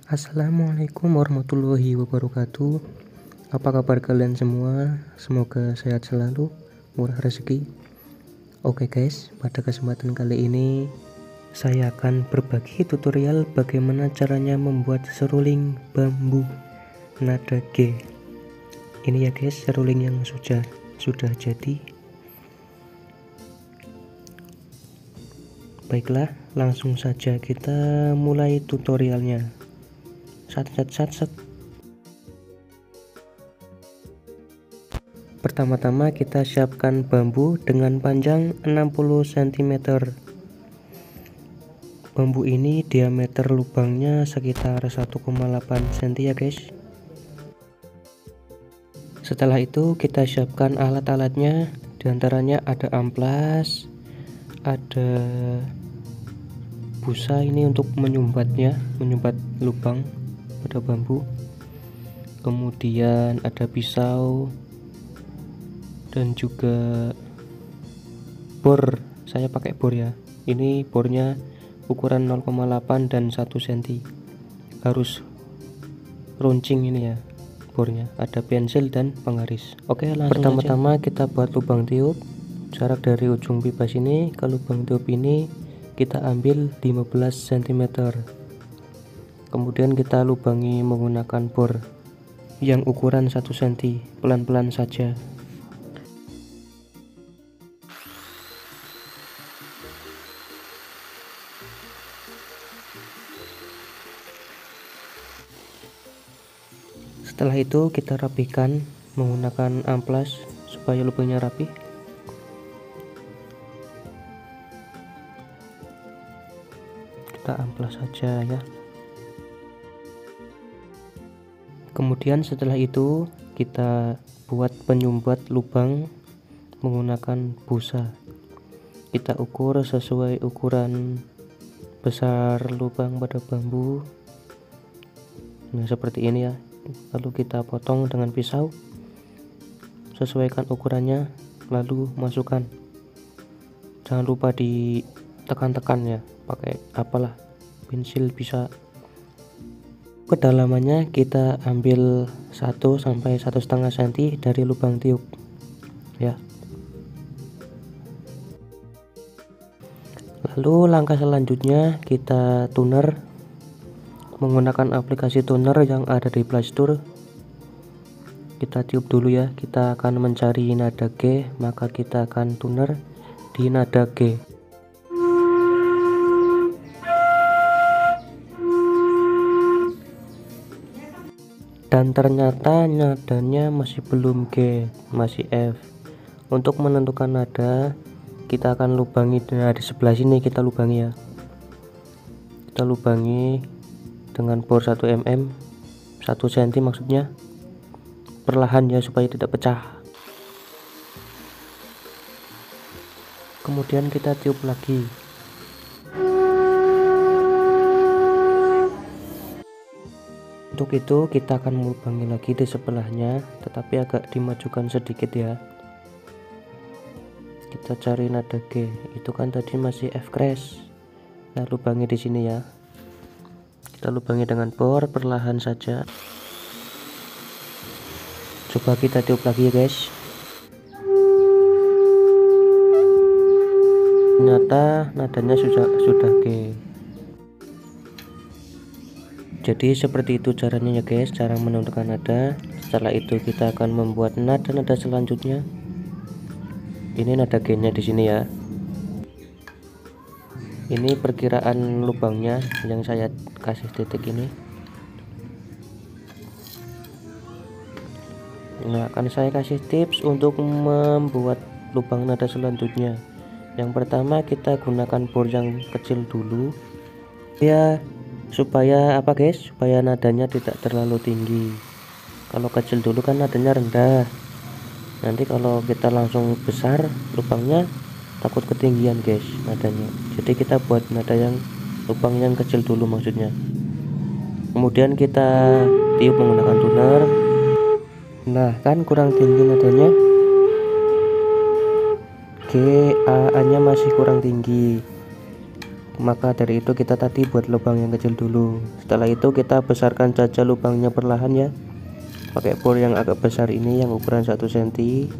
Assalamualaikum warahmatullahi wabarakatuh. Apa kabar kalian semua? Semoga sehat selalu, murah rezeki. Oke guys, pada kesempatan kali ini saya akan berbagi tutorial bagaimana caranya membuat seruling bambu nada G. Ini ya guys, seruling yang sudah jadi. Baiklah, langsung saja kita mulai tutorialnya. Sat. Pertama-tama kita siapkan bambu dengan panjang 60 cm. Bambu ini diameter lubangnya sekitar 1,8 cm ya guys. Setelah itu kita siapkan alat-alatnya, diantaranya ada amplas, ada busa ini untuk menyumbat lubang pada bambu, kemudian ada pisau dan juga bor. Saya pakai bor ya, ini bornya ukuran 0,8 dan 1 cm, harus runcing ini ya bornya. Ada pensil dan penggaris. Oke, langsung pertama-tama kita buat lubang tiup. Jarak dari ujung pipa sini ke lubang tiup ini kita ambil 15 cm. Kemudian kita lubangi menggunakan bor yang ukuran 1 cm, pelan-pelan saja. Setelah itu kita rapikan menggunakan amplas supaya lubangnya rapi. Kita amplas saja ya. Kemudian setelah itu kita buat penyumbat lubang menggunakan busa. Kita ukur sesuai ukuran besar lubang pada bambu. Nah, seperti ini ya. Lalu kita potong dengan pisau, sesuaikan ukurannya, lalu masukkan. Jangan lupa ditekan-tekan ya, pakai apalah, pensil bisa. Kedalamannya kita ambil 1 sampai 1,5 cm dari lubang tiup ya. Lalu langkah selanjutnya kita tuner menggunakan aplikasi tuner yang ada di Play Store. Kita tiup dulu ya, kita akan mencari nada G, maka kita akan tuner di nada G. Dan ternyata nadanya masih belum G, masih F. Untuk menentukan nada kita akan lubangi, nah di sebelah sini kita lubangi ya. Kita lubangi dengan bor 1 mm, 1 cm maksudnya, perlahan ya supaya tidak pecah. Kemudian kita tiup lagi. Untuk itu kita akan melubangi lagi di sebelahnya, tetapi agak dimajukan sedikit ya. Kita cari nada G, itu kan tadi masih F crash. Nah, lubangi di sini ya. Kita lubangi dengan bor perlahan saja. Coba kita tiup lagi ya guys. Ternyata nadanya sudah G. Jadi seperti itu caranya ya guys, cara menentukan nada. Setelah itu kita akan membuat nada-nada selanjutnya. Ini nada G-nya di sini ya. Ini perkiraan lubangnya yang saya kasih titik ini. Nah, akan saya kasih tips untuk membuat lubang nada selanjutnya. Yang pertama kita gunakan bor yang kecil dulu ya, supaya apa guys, supaya nadanya tidak terlalu tinggi. Kalau kecil dulu kan nadanya rendah, nanti kalau kita langsung besar lubangnya takut ketinggian guys nadanya. Jadi kita buat nada yang lubang yang kecil dulu maksudnya. Kemudian kita tiup menggunakan tuner. Nah kan kurang tinggi nadanya, G, A nya masih kurang tinggi. Maka dari itu kita tadi buat lubang yang kecil dulu. Setelah itu kita besarkan saja lubangnya perlahan ya, pakai bor yang agak besar ini yang ukuran 1 cm,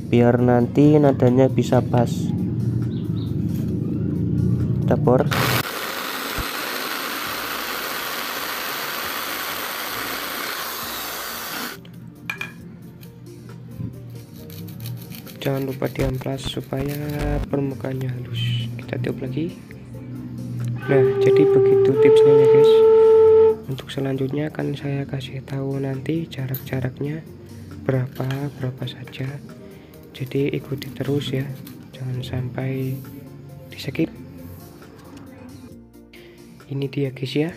biar nanti nadanya bisa pas. Kita bor. Jangan lupa diamplas supaya permukaannya halus. Kita tiup lagi. Nah, jadi begitu tipsnya ya guys. Untuk selanjutnya akan saya kasih tahu nanti jarak-jaraknya berapa saja. Jadi ikuti terus ya, jangan sampai di skip. Ini dia guys ya,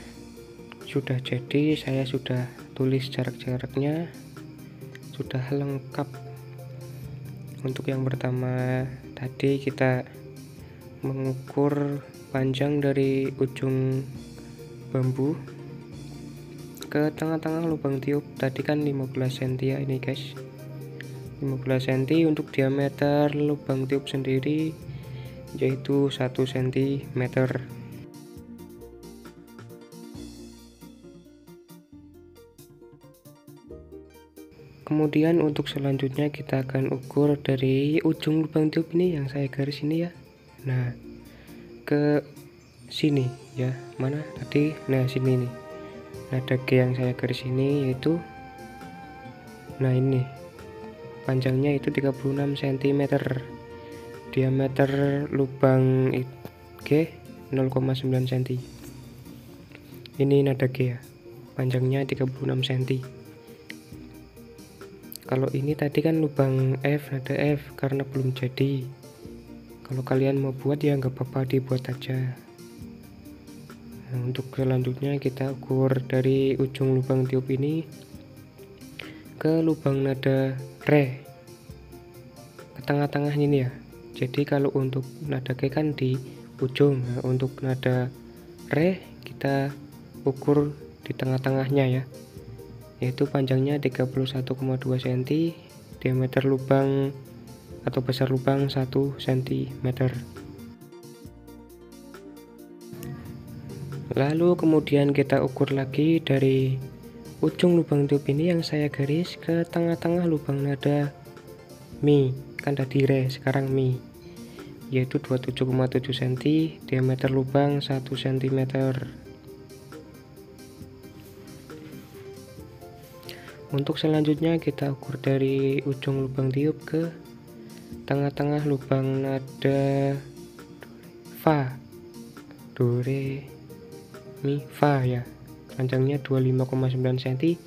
sudah jadi, saya sudah tulis jarak-jaraknya, sudah lengkap. Untuk yang pertama tadi kita mengukur panjang dari ujung bambu ke tengah-tengah lubang tiup. Tadi kan 15 cm ya ini guys, 15 cm. Untuk diameter lubang tiup sendiri yaitu 1 cm. Kemudian untuk selanjutnya kita akan ukur dari ujung lubang tiup ini yang saya garis ini ya. Nah, ke sini ya. Mana tadi? Nah, sini nih. Nada G yang saya garis ini yaitu, nah ini panjangnya itu 36 cm. Diameter lubang G 0,9 cm. Ini nada G ya. Panjangnya 36 cm. Kalau ini tadi kan lubang F, nada F, karena belum jadi. Kalau kalian mau buat ya nggak apa-apa, dibuat aja. Nah, untuk selanjutnya kita ukur dari ujung lubang tiup ini ke lubang nada Re, ke tengah-tengah ini ya. Jadi kalau untuk nada G kan di ujung, nah, untuk nada Re kita ukur di tengah-tengahnya ya, yaitu panjangnya 31,2 cm, diameter lubang atau besar lubang 1 cm. Lalu kemudian kita ukur lagi dari ujung lubang tiup ini yang saya garis ke tengah-tengah lubang nada Mi, kan tadi Re, sekarang Mi, yaitu 27,7 cm, diameter lubang 1 cm. Untuk selanjutnya kita ukur dari ujung lubang tiup ke tengah-tengah lubang nada Fa, Do, Re, Mi, Fa ya. Panjangnya 25,9 cm,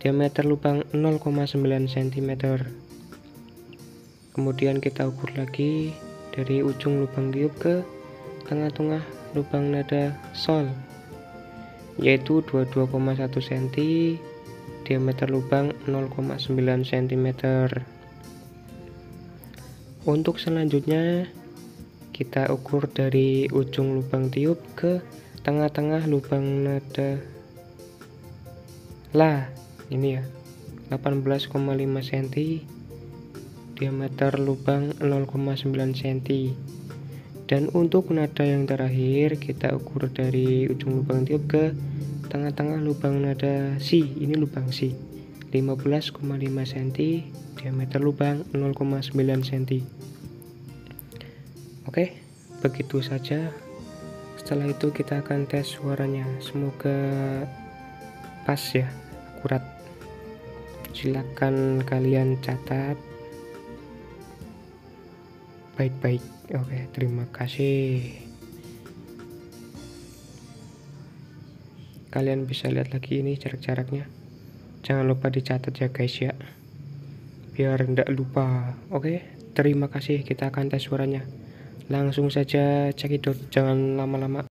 diameter lubang 0,9 cm. Kemudian kita ukur lagi dari ujung lubang tiup ke tengah-tengah lubang nada Sol, yaitu 22,1 cm, diameter lubang 0,9 cm. Untuk selanjutnya kita ukur dari ujung lubang tiup ke tengah-tengah lubang nada La, ini ya, 18,5 cm, diameter lubang 0,9 cm. Dan untuk nada yang terakhir kita ukur dari ujung lubang tiup ke tengah-tengah lubang nada Si, ini lubang Si, 15,5 cm, diameter lubang 0,9 cm. Oke, begitu saja. Setelah itu kita akan tes suaranya, semoga pas ya, akurat. Silakan kalian catat baik-baik. Oke, terima kasih. Kalian bisa lihat lagi ini jarak-jaraknya. Jangan lupa dicatat ya guys ya, biar ndak lupa. Oke, terima kasih. Kita akan tes suaranya. Langsung saja cekidot, jangan lama-lama.